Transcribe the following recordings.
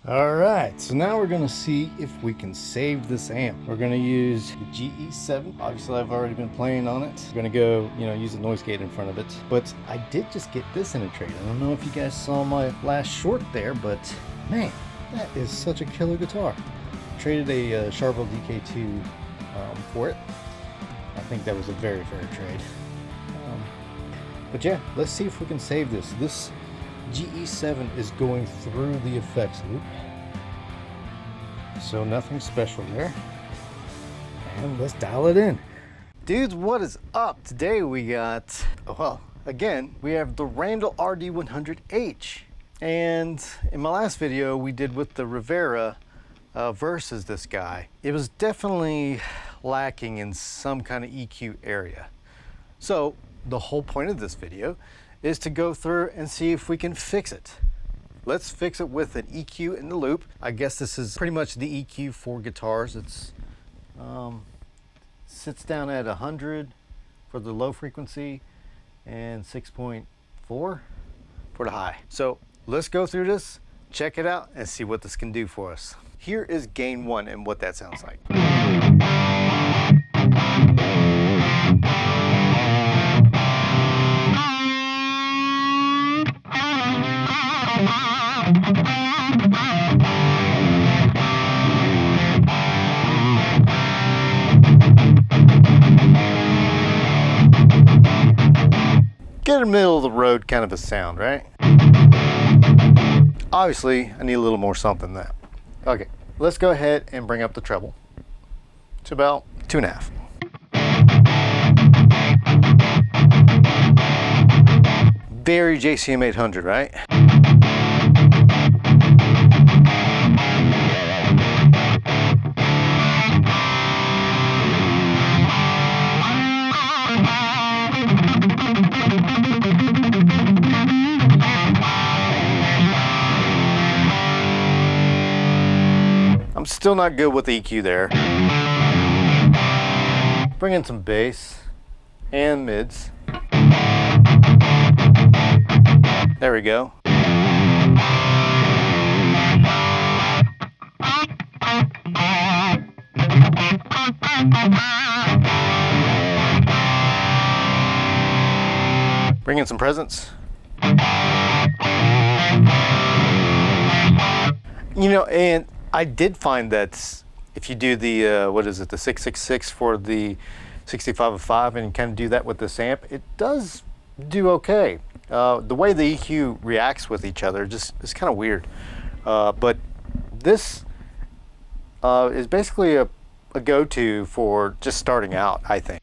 All right, so now we're gonna see if we can save this amp. We're gonna use the GE7. Obviously, I've already been playing on it. We're gonna go, use a noise gate in front of it. But I did just get this in a trade. I don't know if you guys saw my last short there, but man, that is such a killer guitar. Traded a Charvel DK2 for it. I think that was a very fair trade. But yeah, let's see if we can save this. This GE7 is going through the effects loop, so nothing special there. And let's dial it in. Dudes, what is up? Today we got, well, again, we have the Randall RD100H. And in my last video we did with the Rivera versus this guy, it was definitely lacking in some kind of EQ area. So the whole point of this video is to go through and see if we can fix it. Let's fix it with an EQ in the loop. I guess this is pretty much the EQ for guitars. It's sits down at 100 for the low frequency and 6.4 for the high. So let's go through this, check it out, and see what this can do for us. Here is gain 1 and what that sounds like. Get a middle of the road kind of a sound, right? Obviously, I need a little more something than that. Okay, let's go ahead and bring up the treble to about 2.5. Very JCM 800, right? I'm still not good with the EQ there. Bring in some bass and mids. There we go. Bring in some presence. And I did find that if you do the, the 666 for the 6505 and kind of do that with this amp, it does do okay. The way the EQ reacts with each other just is kind of weird. But this is basically a go-to for just starting out, I think.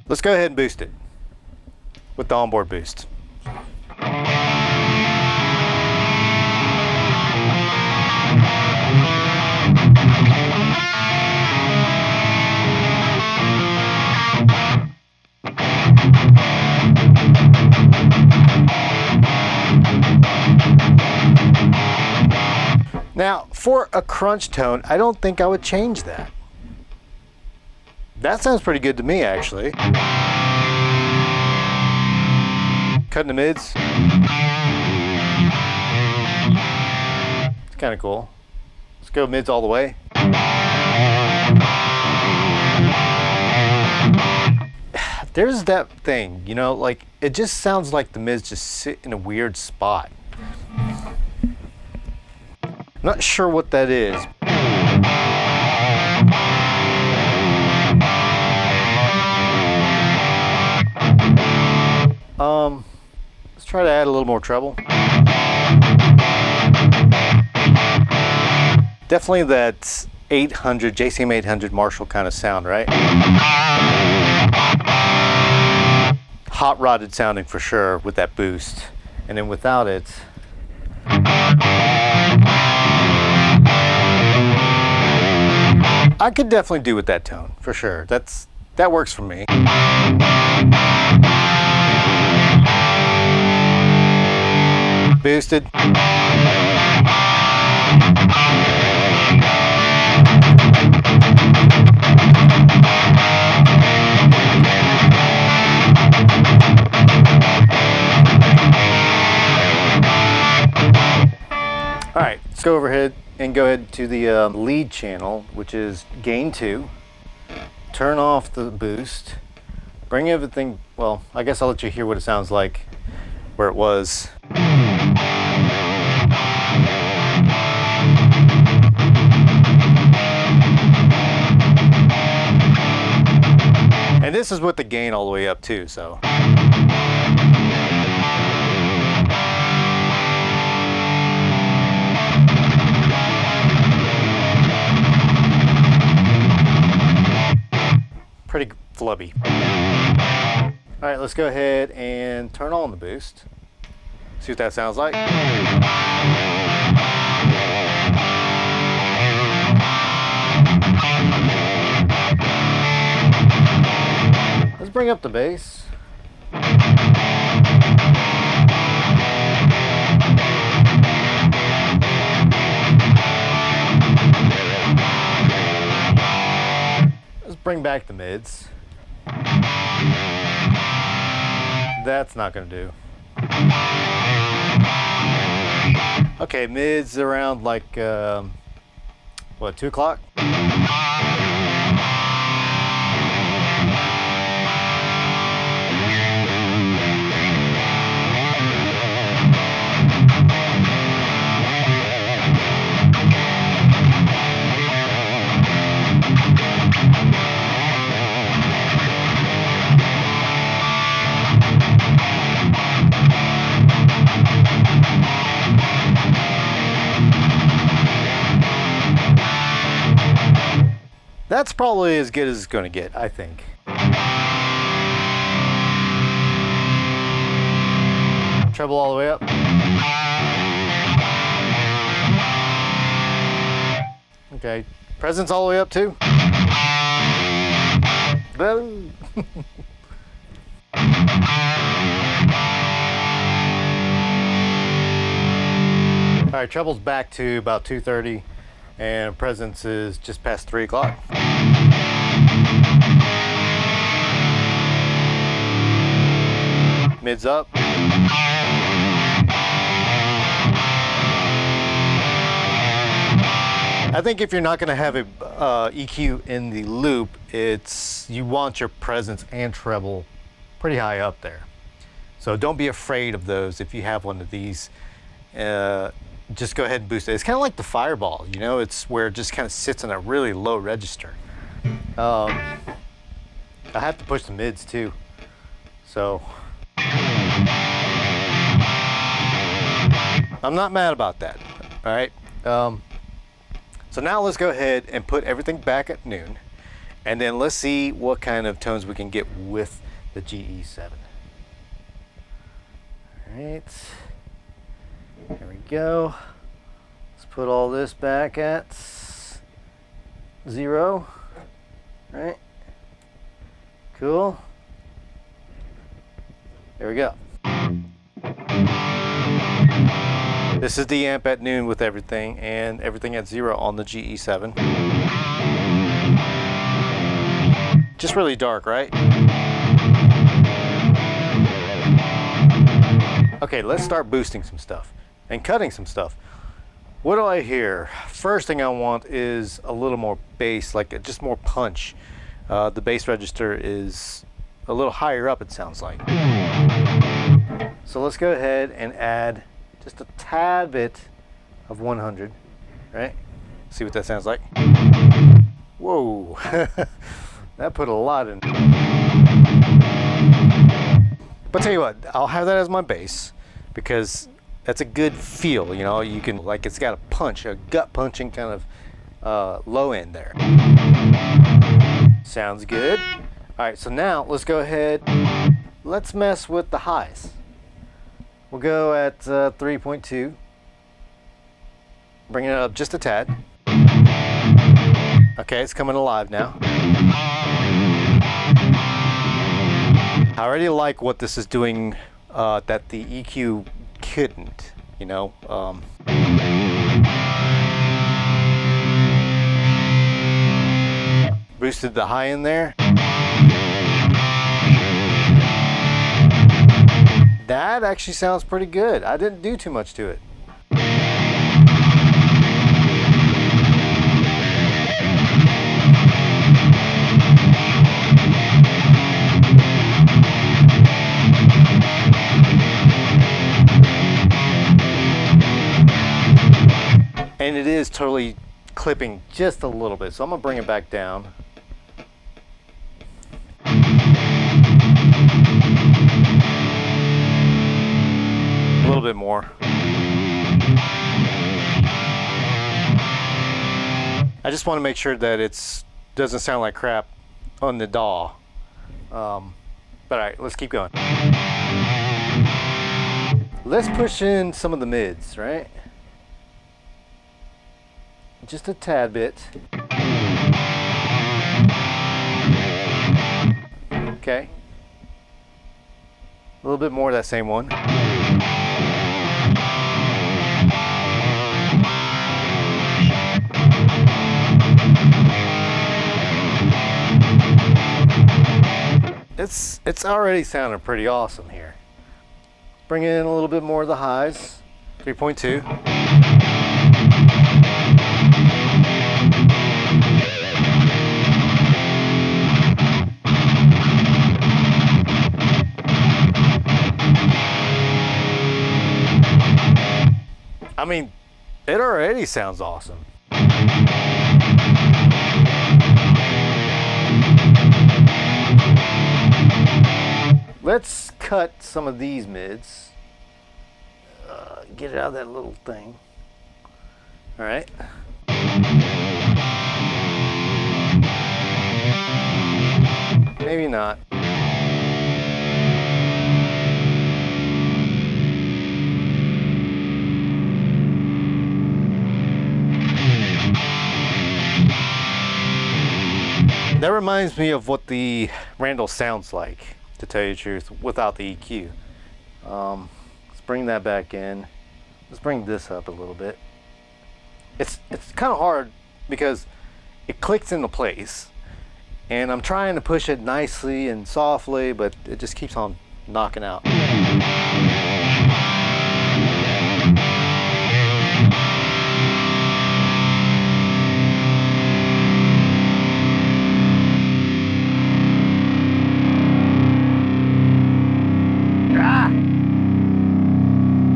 Let's go ahead and boost it with the onboard boost. Now, for a crunch tone, I don't think I would change that. That sounds pretty good to me, actually. Cutting the mids. It's kind of cool. Let's go mids all the way. There's that thing, like it just sounds like the mids just sit in a weird spot. Not sure what that is. Let's try to add a little more treble. Definitely that 800, JCM 800 Marshall kind of sound, right? Hot rodded sounding for sure with that boost. And then without it, I could definitely do with that tone for sure. That's that works for me. Boosted. All right, let's go overhead and go ahead to the lead channel, which is gain 2. Turn off the boost. Bring everything, well, I guess I'll let you hear what it sounds like where it was. And this is with the gain all the way up too, so. Pretty flubby. All right, let's go ahead and turn on the boost. See what that sounds like. Let's bring up the bass. Let's bring back the mids. That's not gonna do. Okay, mids around like, what, 2 o'clock? That's probably as good as it's going to get, I think. Treble all the way up. Okay, presence all the way up too. Boom. All right, treble's back to about 2:30. And presence is just past 3 o'clock. Mids up. I think if you're not going to have a EQ in the loop, you want your presence and treble pretty high up there. So don't be afraid of those if you have one of these. Just go ahead and boost it. It's kind of like the Fireball, you know, it's where it just kind of sits in a really low register. I have to push the mids too. So I'm not mad about that. All right. So now let's go ahead and put everything back at noon, and then let's see what kind of tones we can get with the GE7. All right. There we go. Let's put all this back at 0. Right? Cool. There we go. This is the amp at noon with everything, and everything at 0 on the GE7. Just really dark, right? Okay, let's start boosting some stuff and cutting some stuff. What do I hear? First thing I want is a little more bass, like just more punch. The bass register is a little higher up, it sounds like. So let's go ahead and add just a tad bit of 100, right? See what that sounds like. Whoa, that put a lot in. But tell you what, I'll have that as my bass because that's a good feel, you know, you can, like, it's got a punch, a gut punching kind of low end there. Sounds good. All right, so now let's go ahead, let's mess with the highs. We'll go at 3.2, bring it up just a tad. Okay, it's coming alive now. I already like what this is doing that the EQ couldn't, you know. Boosted the high end there. That actually sounds pretty good. I didn't do too much to it. And it is totally clipping just a little bit, so I'm gonna bring it back down. A little bit more. I just want to make sure that it doesn't sound like crap on the DAW. But all right, let's keep going. Let's push in some of the mids, right? Just a tad bit. Okay. A little bit more of that same one. It's already sounding pretty awesome here. Bring in a little bit more of the highs. 3.2. I mean, it already sounds awesome. Let's cut some of these mids. Get it out of that little thing. All right. Maybe not. That reminds me of what the Randall sounds like, to tell you the truth, without the EQ. Let's bring that back in. Let's bring this up a little bit. It's kind of hard because it clicks into place, and I'm trying to push it nicely and softly, but it just keeps on knocking out.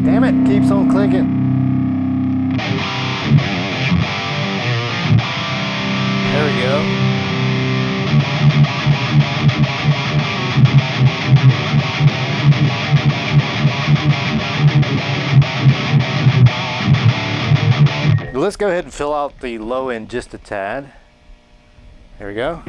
Damn it, keeps on clicking. There we go. Let's go ahead and fill out the low end just a tad. There we go.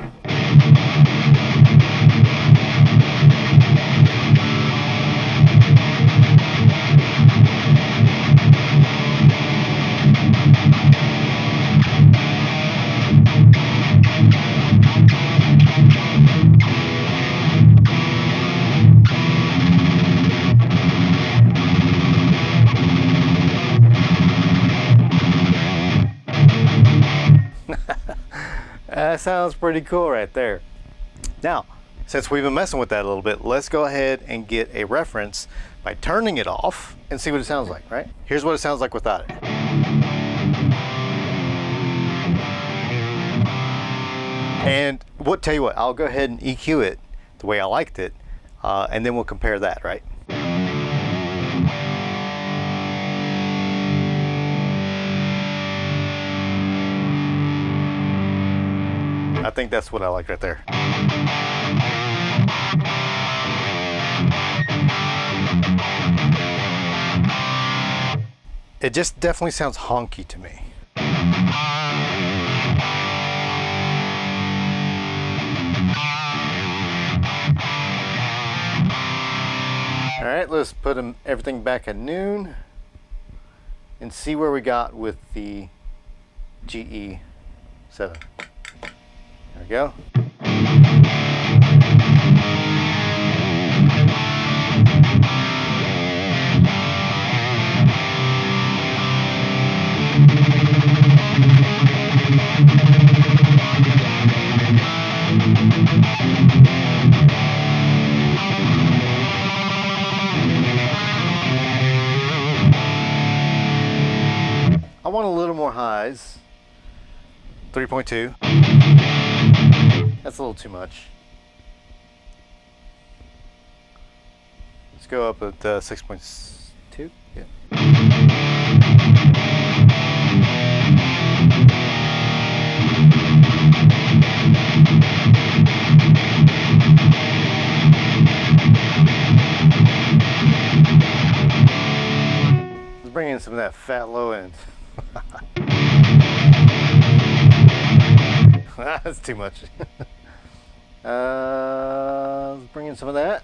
That sounds pretty cool right there. Now, since we've been messing with that a little bit, let's go ahead and get a reference by turning it off and see what it sounds like, right? Here's what it sounds like without it. And tell you what, I'll go ahead and EQ it the way I liked it, and then we'll compare that, right? I think that's what I like right there. It just definitely sounds honky to me. All right, let's put everything back at noon and see where we got with the GE7. There we go. want a little more highs. 3.2. That's a little too much. Let's go up at 6.2. Yeah. Let's bring in some of that fat low end. That's too much. Let's bring in some of that.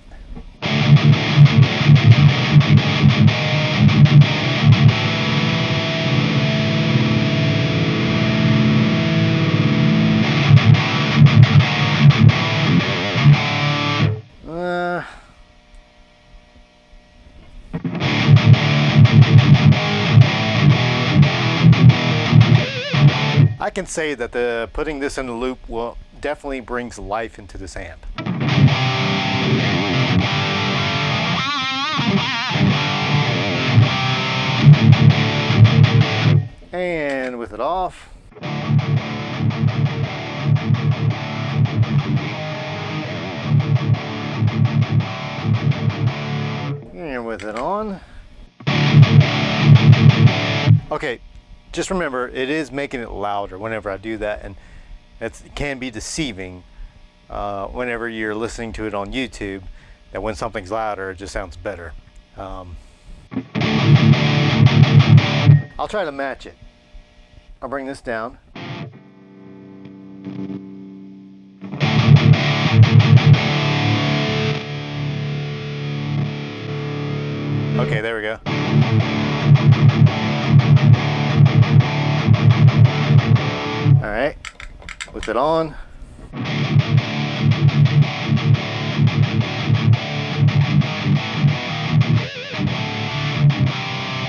I can say that putting this in the loop will definitely brings life into this amp. And with it off. And with it on. Okay. Just remember, it is making it louder whenever I do that, and it can be deceiving whenever you're listening to it on YouTube, that when something's louder, it just sounds better. I'll try to match it. I'll bring this down. Okay, there we go. All right, with it on.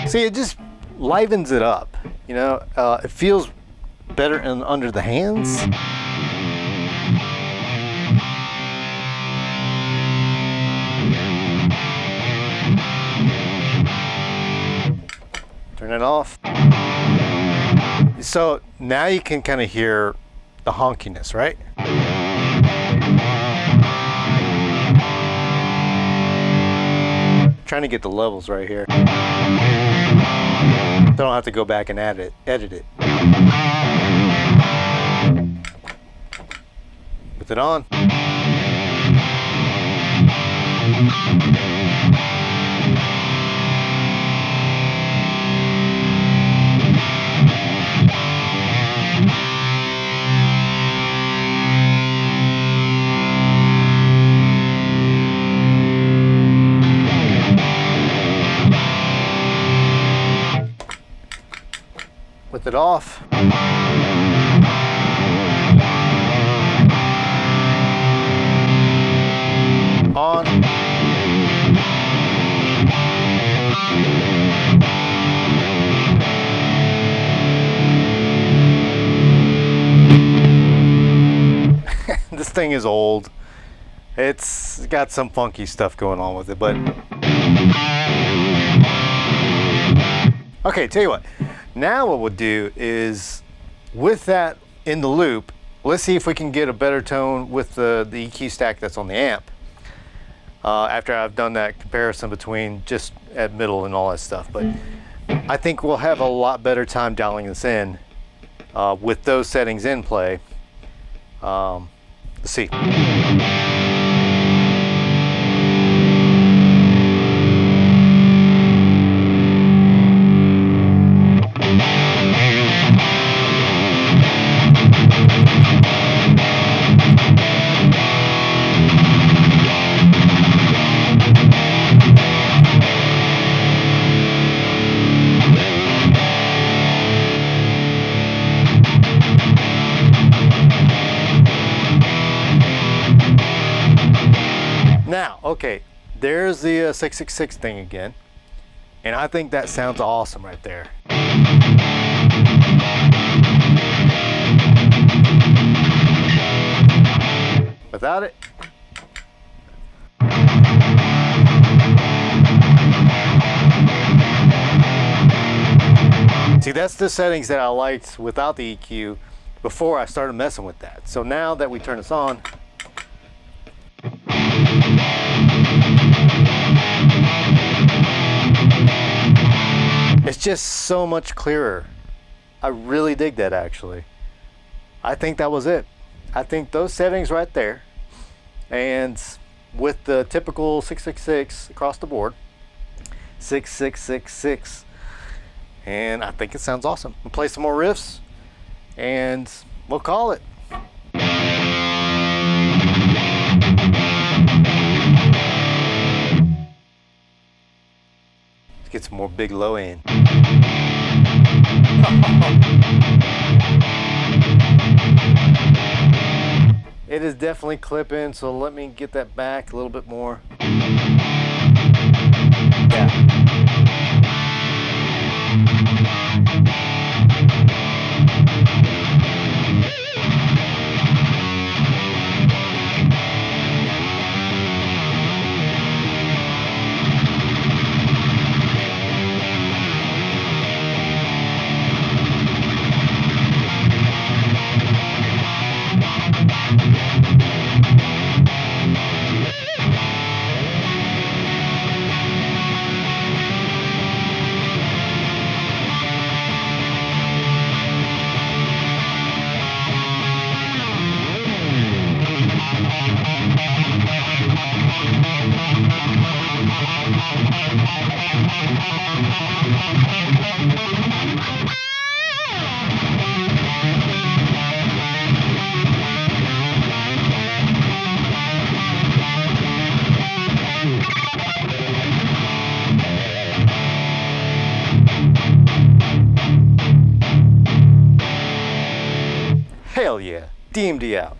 See, it just livens it up, you know. It feels better under the hands. Turn it off. So now you can kind of hear the honkiness, right? Trying to get the levels right here. Don't have to go back and edit it. With it on. With it off. On. This thing is old. It's got some funky stuff going on with it, but okay, tell you what. Now what we'll do is, with that in the loop, let's see if we can get a better tone with the EQ stack that's on the amp. After I've done that comparison between just at middle and all that stuff. But I think we'll have a lot better time dialing this in with those settings in play. Let's see. Now, okay, there's the 666 thing again, and I think that sounds awesome right there. Without it, see, See, that's the settings that I liked without the EQ before I started messing with that. So now that we turn this on, it's just so much clearer. I really dig that, actually. I think that was it. I think those settings right there, and with the typical 666 across the board, 6666, and I think it sounds awesome. We'll play some more riffs and we'll call it. Let's get some more big low end. It is definitely clipping, so let me get that back a little bit more. Yeah. Hell yeah, DMD out.